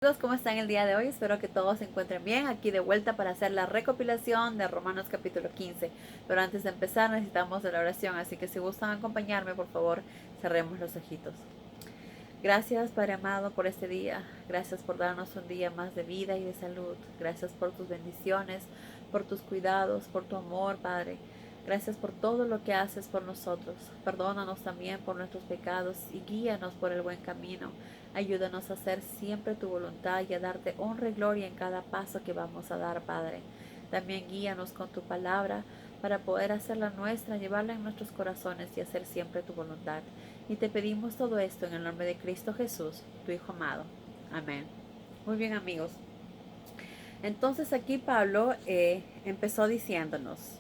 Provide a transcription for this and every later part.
Amigos, ¿cómo están el día de hoy? Espero que todos se encuentren bien. Aquí de vuelta para hacer la recopilación de Romanos capítulo 15. Pero antes de empezar necesitamos de la oración, así que si gustan acompañarme, por favor, cerremos los ojitos. Gracias, Padre amado, por este día. Gracias por darnos un día más de vida y de salud. Gracias por tus bendiciones, por tus cuidados, por tu amor, Padre. Gracias por todo lo que haces por nosotros. Perdónanos también por nuestros pecados y guíanos por el buen camino. Ayúdanos a hacer siempre tu voluntad y a darte honra y gloria en cada paso que vamos a dar, Padre. También guíanos con tu palabra para poder hacerla nuestra, llevarla en nuestros corazones y hacer siempre tu voluntad. Y te pedimos todo esto en el nombre de Cristo Jesús, tu Hijo amado. Amén. Muy bien, amigos. Entonces aquí Pablo empezó diciéndonos,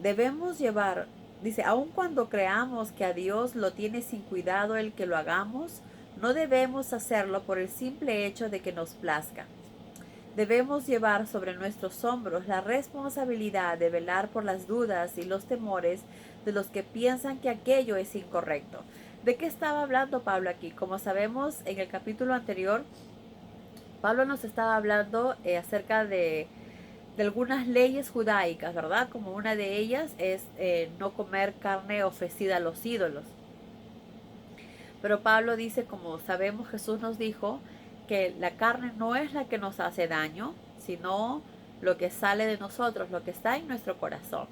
debemos llevar, dice, aun cuando creamos que a Dios lo tiene sin cuidado el que lo hagamos, no debemos hacerlo por el simple hecho de que nos plazca. Debemos llevar sobre nuestros hombros la responsabilidad de velar por las dudas y los temores de los que piensan que aquello es incorrecto. ¿De qué estaba hablando Pablo aquí? Como sabemos, en el capítulo anterior, Pablo nos estaba hablando acerca de algunas leyes judaicas, ¿verdad? Como una de ellas es no comer carne ofrecida a los ídolos. Pero Pablo dice, como sabemos, Jesús nos dijo que la carne no es la que nos hace daño, sino lo que sale de nosotros, lo que está en nuestro corazón.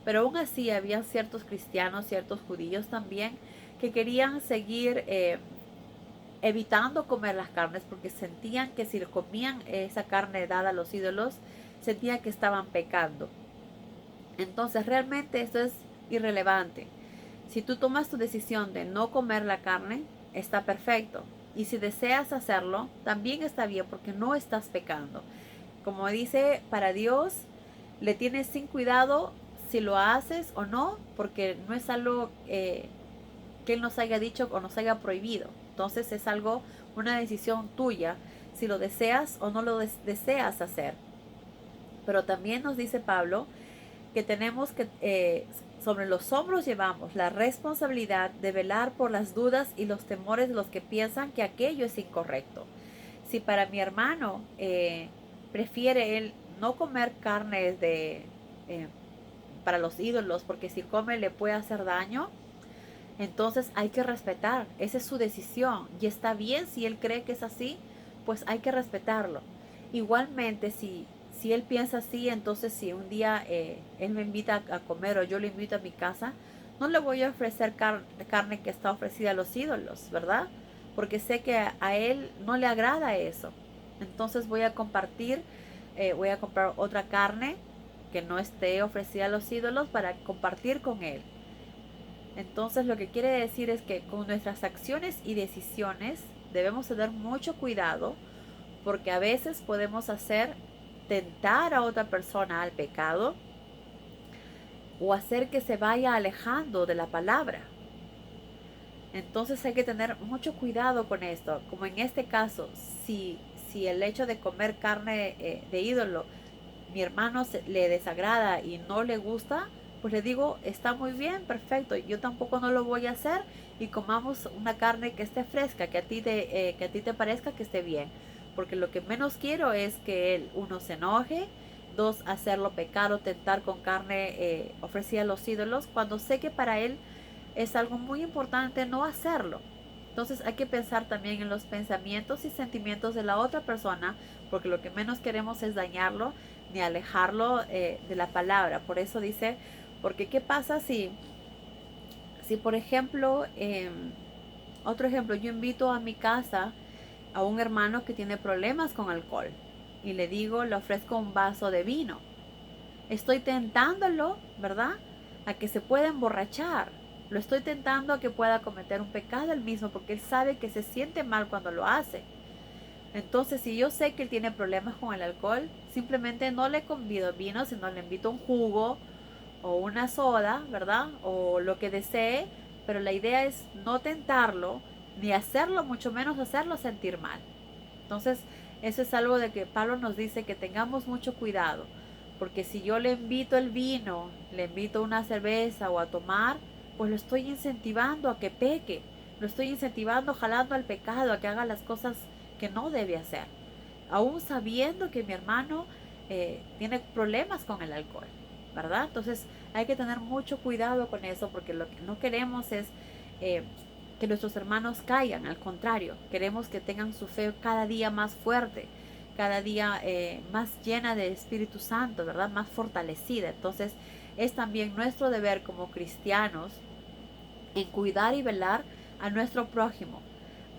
Pero aún así había ciertos cristianos, ciertos judíos también, que querían seguir evitando comer las carnes porque sentían que si comían esa carne dada a los ídolos, sentían que estaban pecando. Entonces realmente esto es irrelevante. Si tú tomas tu decisión de no comer la carne, está perfecto. Y si deseas hacerlo, también está bien porque no estás pecando. Como dice, para Dios le tienes sin cuidado si lo haces o no, porque no es algo que Él nos haya dicho o nos haya prohibido. Entonces es algo, una decisión tuya, si lo deseas o no lo deseas hacer. Pero también nos dice Pablo que tenemos que, sobre los hombros llevamos la responsabilidad de velar por las dudas y los temores de los que piensan que aquello es incorrecto. Si para mi hermano prefiere él no comer carnes para los ídolos, porque si come le puede hacer daño, entonces hay que respetar, esa es su decisión y está bien si él cree que es así, pues hay que respetarlo. Igualmente, si él piensa así, entonces si un día él me invita a comer o yo le invito a mi casa, no le voy a ofrecer carne que está ofrecida a los ídolos, ¿verdad? Porque sé que a él no le agrada eso. Entonces voy a compartir, voy a comprar otra carne que no esté ofrecida a los ídolos para compartir con él. Entonces lo que quiere decir es que con nuestras acciones y decisiones debemos tener mucho cuidado porque a veces podemos hacer tentar a otra persona al pecado o hacer que se vaya alejando de la palabra. Entonces hay que tener mucho cuidado con esto. Como en este caso, si el hecho de comer carne de ídolo mi hermano le desagrada y no le gusta, pues le digo, está muy bien, perfecto, yo tampoco no lo voy a hacer y comamos una carne que esté fresca, que a ti te parezca que esté bien. Porque lo que menos quiero es que él, uno, se enoje, dos, hacerlo pecar o tentar con carne ofrecida a los ídolos, cuando sé que para él es algo muy importante no hacerlo. Entonces hay que pensar también en los pensamientos y sentimientos de la otra persona, porque lo que menos queremos es dañarlo ni alejarlo de la palabra. Por eso dice, porque ¿qué pasa si por ejemplo, otro ejemplo, yo invito a mi casa a un hermano que tiene problemas con alcohol y le digo, le ofrezco un vaso de vino? Estoy tentándolo, ¿verdad? A que se pueda emborrachar. Lo estoy tentando a que pueda cometer un pecado él mismo porque él sabe que se siente mal cuando lo hace. Entonces, si yo sé que él tiene problemas con el alcohol, simplemente no le convido vino, sino le invito un jugo o una soda, ¿verdad? O lo que desee, pero la idea es no tentarlo, ni hacerlo, mucho menos hacerlo sentir mal. Entonces, eso es algo de que Pablo nos dice que tengamos mucho cuidado, porque si yo le invito el vino, le invito una cerveza o a tomar, pues lo estoy incentivando a que peque, Lo estoy incentivando, jalando al pecado, a que haga las cosas que no debe hacer. Aún sabiendo que mi hermano tiene problemas con el alcohol, ¿verdad? Entonces hay que tener mucho cuidado con eso, porque lo que no queremos es eh, que nuestros hermanos caigan. Al contrario, queremos que tengan su fe cada día más fuerte, cada día más llena de Espíritu Santo, ¿verdad? Más fortalecida. Entonces es también nuestro deber como cristianos en cuidar y velar a nuestro prójimo,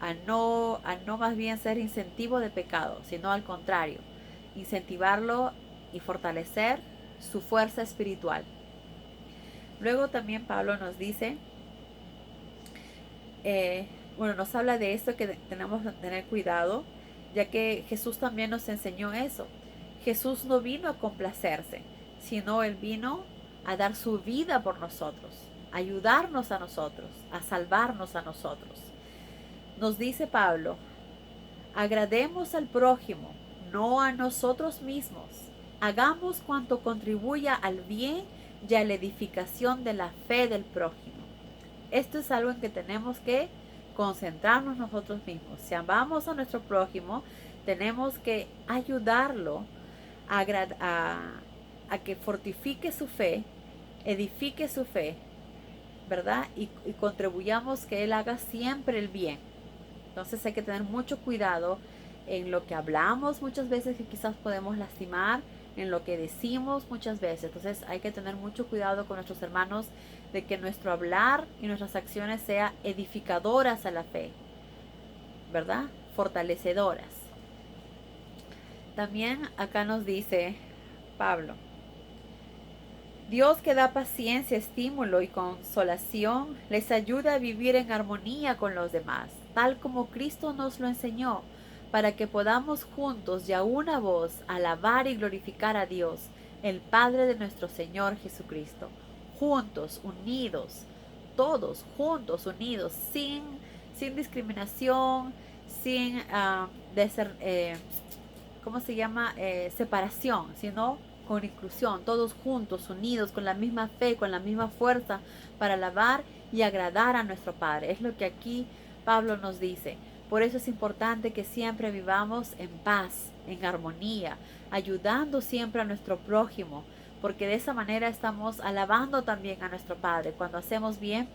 a no más bien ser incentivo de pecado, sino al contrario, incentivarlo y fortalecer su fuerza espiritual. Luego también Pablo nos dice, nos habla de esto, que tenemos que tener cuidado, ya que Jesús también nos enseñó eso. Jesús no vino a complacerse, sino Él vino a dar su vida por nosotros, a ayudarnos a nosotros, a salvarnos a nosotros. Nos dice Pablo, agrademos al prójimo, no a nosotros mismos. Hagamos cuanto contribuya al bien y a la edificación de la fe del prójimo. Esto es algo en que tenemos que concentrarnos nosotros mismos. Si amamos a nuestro prójimo, tenemos que ayudarlo a que fortifique su fe, edifique su fe, ¿verdad? Y contribuyamos que él haga siempre el bien. Entonces hay que tener mucho cuidado en lo que hablamos muchas veces, que quizás podemos lastimar, en lo que decimos muchas veces. Entonces hay que tener mucho cuidado con nuestros hermanos, de que nuestro hablar y nuestras acciones sean edificadoras a la fe, ¿verdad? Fortalecedoras. También acá nos dice Pablo, Dios, que da paciencia, estímulo y consolación, les ayuda a vivir en armonía con los demás, tal como Cristo nos lo enseñó, para que podamos juntos y a una voz alabar y glorificar a Dios, el Padre de nuestro Señor Jesucristo. Juntos, unidos, todos juntos, unidos, sin discriminación, sin ¿cómo se llama? Separación, sino con inclusión, todos juntos, unidos, con la misma fe, con la misma fuerza, para alabar y agradar a nuestro Padre. Es lo que aquí Pablo nos dice. Por eso es importante que siempre vivamos en paz, en armonía, ayudando siempre a nuestro prójimo, porque de esa manera estamos alabando también a nuestro Padre. Cuando hacemos bien,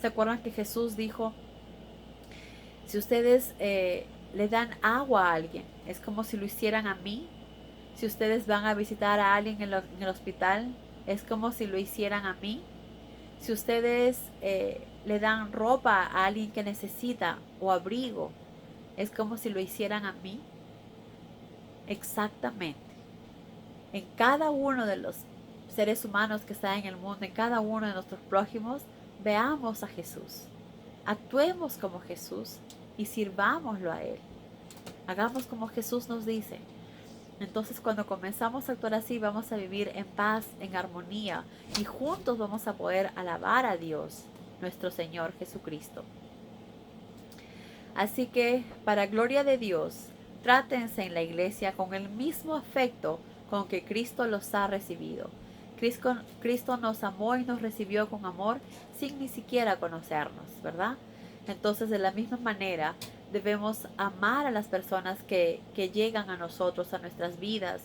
¿se acuerdan que Jesús dijo, si ustedes le dan agua a alguien, es como si lo hicieran a mí? Si ustedes van a visitar a alguien en el hospital, es como si lo hicieran a mí. Si ustedes le dan ropa a alguien que necesita, o abrigo, es como si lo hicieran a mí. Exactamente. En cada uno de los seres humanos que están en el mundo, en cada uno de nuestros prójimos, veamos a Jesús. Actuemos como Jesús y sirvámoslo a Él. Hagamos como Jesús nos dice. Entonces, cuando comenzamos a actuar así, vamos a vivir en paz, en armonía, y juntos vamos a poder alabar a Dios, nuestro Señor Jesucristo. Así que, para gloria de Dios, trátense en la iglesia con el mismo afecto con que Cristo los ha recibido. Cristo nos amó y nos recibió con amor sin ni siquiera conocernos, ¿verdad? Entonces, de la misma manera, debemos amar a las personas que llegan a nosotros, a nuestras vidas,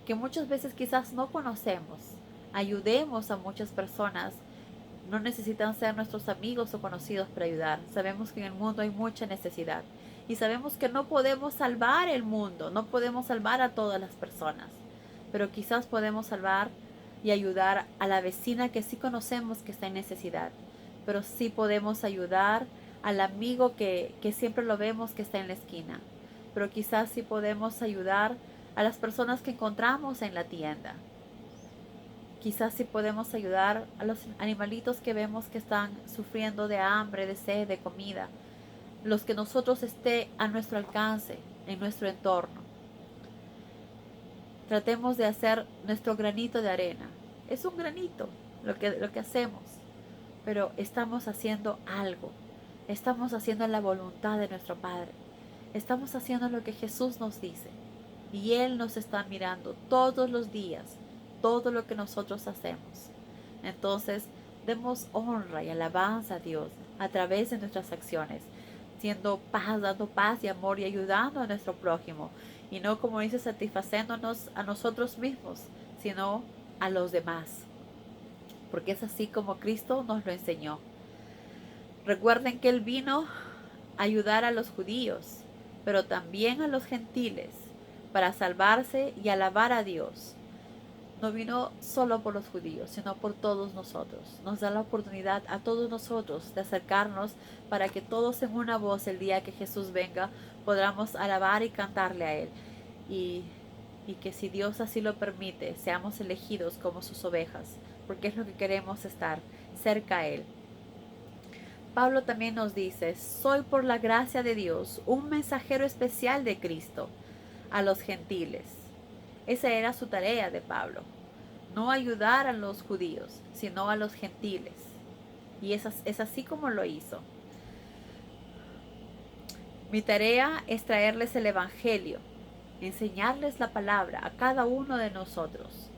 que muchas veces quizás no conocemos. Ayudemos a muchas personas. No necesitan ser nuestros amigos o conocidos para ayudar. Sabemos que en el mundo hay mucha necesidad. Y sabemos que no podemos salvar el mundo, no podemos salvar a todas las personas. Pero quizás podemos salvar y ayudar a la vecina que sí conocemos que está en necesidad. Pero sí podemos ayudar al amigo que siempre lo vemos que está en la esquina. Pero quizás sí podemos ayudar a las personas que encontramos en la tienda. Quizás sí podemos ayudar a los animalitos que vemos que están sufriendo de hambre, de sed, de comida. Los que nosotros esté a nuestro alcance, en nuestro entorno. Tratemos de hacer nuestro granito de arena. Es un granito lo que hacemos, pero estamos haciendo algo. Estamos haciendo la voluntad de nuestro Padre. Estamos haciendo lo que Jesús nos dice. Y Él nos está mirando todos los días, todo lo que nosotros hacemos. Entonces, demos honra y alabanza a Dios. a través de nuestras acciones, siendo paz, dando paz y amor y ayudando a nuestro prójimo. Y no, como dice, satisfaciéndonos a nosotros mismos, sino a los demás. Porque es así como Cristo nos lo enseñó. Recuerden que Él vino a ayudar a los judíos, pero también a los gentiles, para salvarse y alabar a Dios. No vino solo por los judíos, sino por todos nosotros. Nos da la oportunidad a todos nosotros de acercarnos para que todos en una voz el día que Jesús venga podamos alabar y cantarle a Él. Y que si Dios así lo permite, seamos elegidos como sus ovejas, porque es lo que queremos, estar cerca a Él. Pablo también nos dice: soy por la gracia de Dios un mensajero especial de Cristo a los gentiles. Esa era su tarea de Pablo, no ayudar a los judíos, sino a los gentiles. Y es así como lo hizo. Mi tarea es traerles el Evangelio, enseñarles la palabra a cada uno de nosotros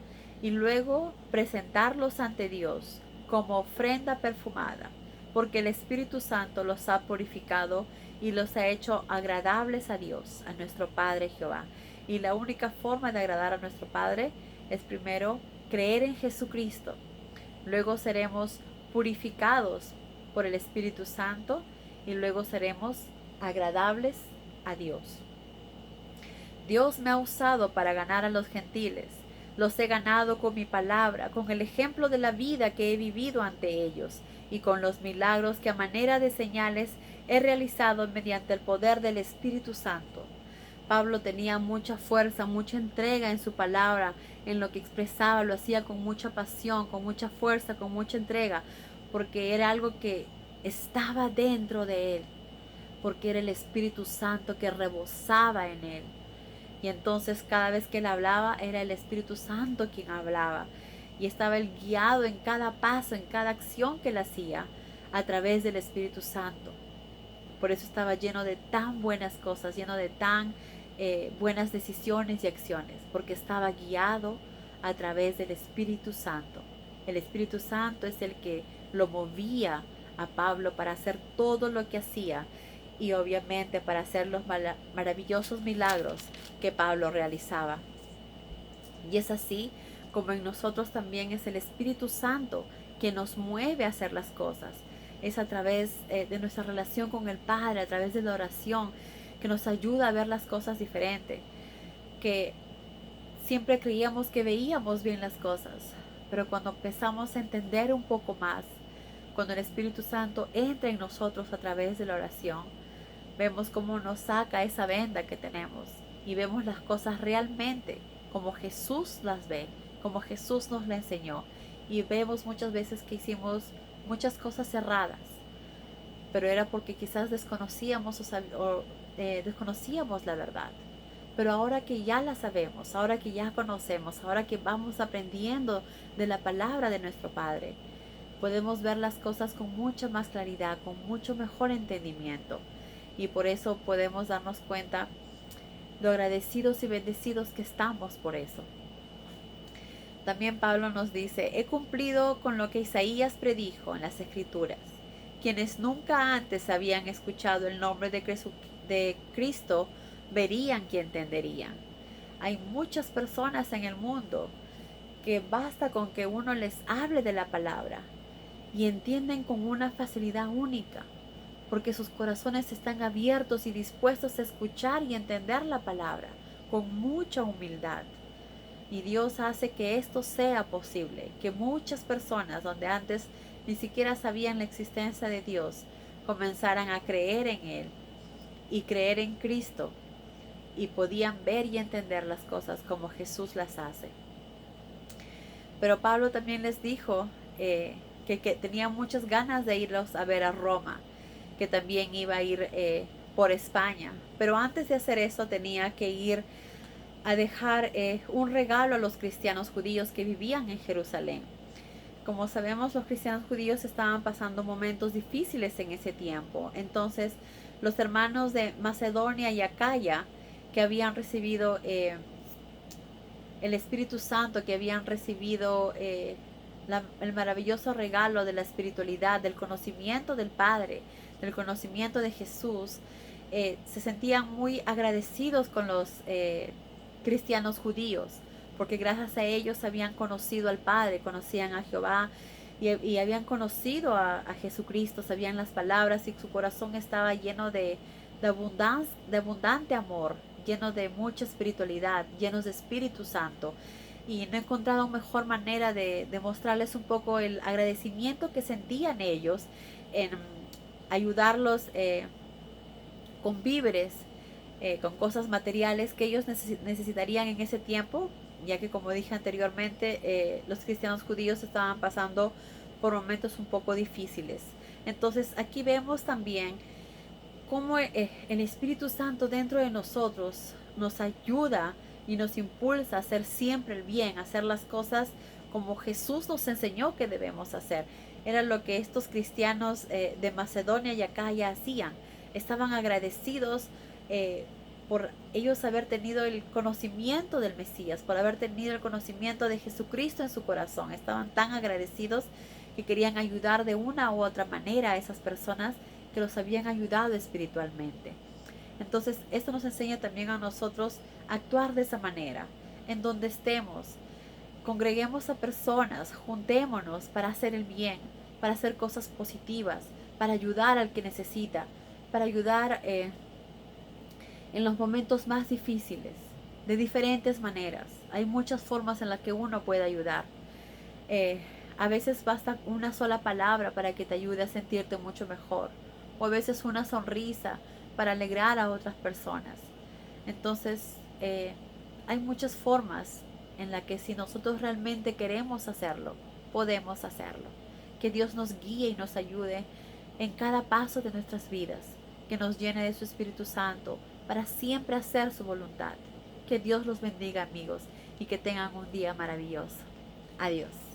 y luego presentarlos ante Dios como ofrenda perfumada, porque el Espíritu Santo los ha purificado y los ha hecho agradables a Dios, a nuestro Padre Jehová. Y la única forma de agradar a nuestro Padre es primero creer en Jesucristo. Luego seremos purificados por el Espíritu Santo y luego seremos agradables a Dios. Dios me ha usado para ganar a los gentiles. Los he ganado con mi palabra, con el ejemplo de la vida que he vivido ante ellos y con los milagros que a manera de señales he realizado mediante el poder del Espíritu Santo. Pablo tenía mucha fuerza, mucha entrega en su palabra, en lo que expresaba, lo hacía con mucha pasión, con mucha fuerza, con mucha entrega, porque era algo que estaba dentro de él, porque era el Espíritu Santo que rebosaba en él. Y entonces cada vez que él hablaba, era el Espíritu Santo quien hablaba. Y estaba él guiado en cada paso, en cada acción que él hacía, a través del Espíritu Santo. Por eso estaba lleno de tan buenas cosas, lleno de tan buenas decisiones y acciones, porque estaba guiado a través del Espíritu Santo. El Espíritu Santo es el que lo movía a Pablo para hacer todo lo que hacía y obviamente para hacer los maravillosos milagros que Pablo realizaba. Y es así como en nosotros también es el Espíritu Santo que nos mueve a hacer las cosas. Es a través de nuestra relación con el Padre, a través de la oración, que nos ayuda a ver las cosas diferente. Que siempre creíamos que veíamos bien las cosas, pero cuando empezamos a entender un poco más, cuando el Espíritu Santo entra en nosotros a través de la oración, vemos cómo nos saca esa venda que tenemos y vemos las cosas realmente como Jesús las ve, como Jesús nos la enseñó. Y vemos muchas veces que hicimos muchas cosas erradas, pero era porque quizás desconocíamos desconocíamos la verdad. Pero ahora que ya la sabemos, ahora que ya conocemos, ahora que vamos aprendiendo de la palabra de nuestro Padre, podemos ver las cosas con mucha más claridad, con mucho mejor entendimiento. Y por eso podemos darnos cuenta lo agradecidos y bendecidos que estamos por eso. También Pablo nos dice: he cumplido con lo que Isaías predijo en las Escrituras. Quienes nunca antes habían escuchado el nombre de Cristo verían y entenderían. Hay muchas personas en el mundo que basta con que uno les hable de la palabra y entienden con una facilidad única, porque sus corazones están abiertos y dispuestos a escuchar y entender la palabra con mucha humildad. Y Dios hace que esto sea posible, que muchas personas donde antes ni siquiera sabían la existencia de Dios, comenzaran a creer en Él y creer en Cristo, y podían ver y entender las cosas como Jesús las hace. Pero Pablo también les dijo que tenía muchas ganas de irlos a ver a Roma, que también iba a ir por España. Pero antes de hacer eso tenía que ir a dejar un regalo a los cristianos judíos que vivían en Jerusalén. Como sabemos, los cristianos judíos estaban pasando momentos difíciles en ese tiempo. Entonces, los hermanos de Macedonia y Acaya, que habían recibido el Espíritu Santo, que habían recibido el maravilloso regalo de la espiritualidad, del conocimiento del Padre, del conocimiento de Jesús, se sentían muy agradecidos con los cristianos judíos, porque gracias a ellos habían conocido al Padre, conocían a Jehová y habían conocido a Jesucristo, sabían las palabras y su corazón estaba lleno de abundante amor, lleno de mucha espiritualidad, llenos de Espíritu Santo. Y no he encontrado mejor manera de mostrarles un poco el agradecimiento que sentían ellos en ayudarlos con víveres, con cosas materiales que ellos necesitarían en ese tiempo, ya que como dije anteriormente, los cristianos judíos estaban pasando por momentos un poco difíciles. Entonces aquí vemos también cómo el Espíritu Santo dentro de nosotros nos ayuda y nos impulsa a hacer siempre el bien, a hacer las cosas como Jesús nos enseñó que debemos hacer. Era lo que estos cristianos de Macedonia y Acaya hacían. Estaban agradecidos por ellos haber tenido el conocimiento del Mesías, por haber tenido el conocimiento de Jesucristo en su corazón. Estaban tan agradecidos que querían ayudar de una u otra manera a esas personas que los habían ayudado espiritualmente. Entonces, esto nos enseña también a nosotros a actuar de esa manera. En donde estemos, congreguemos a personas, juntémonos para hacer el bien, para hacer cosas positivas, para ayudar al que necesita, para ayudar en los momentos más difíciles, de diferentes maneras. Hay muchas formas en las que uno puede ayudar. A veces basta una sola palabra para que te ayude a sentirte mucho mejor, o a veces una sonrisa para alegrar a otras personas. Entonces, hay muchas formas en las que si nosotros realmente queremos hacerlo, podemos hacerlo. Que Dios nos guíe y nos ayude en cada paso de nuestras vidas, que nos llene de su Espíritu Santo para siempre hacer su voluntad. Que Dios los bendiga, amigos, y que tengan un día maravilloso. Adiós.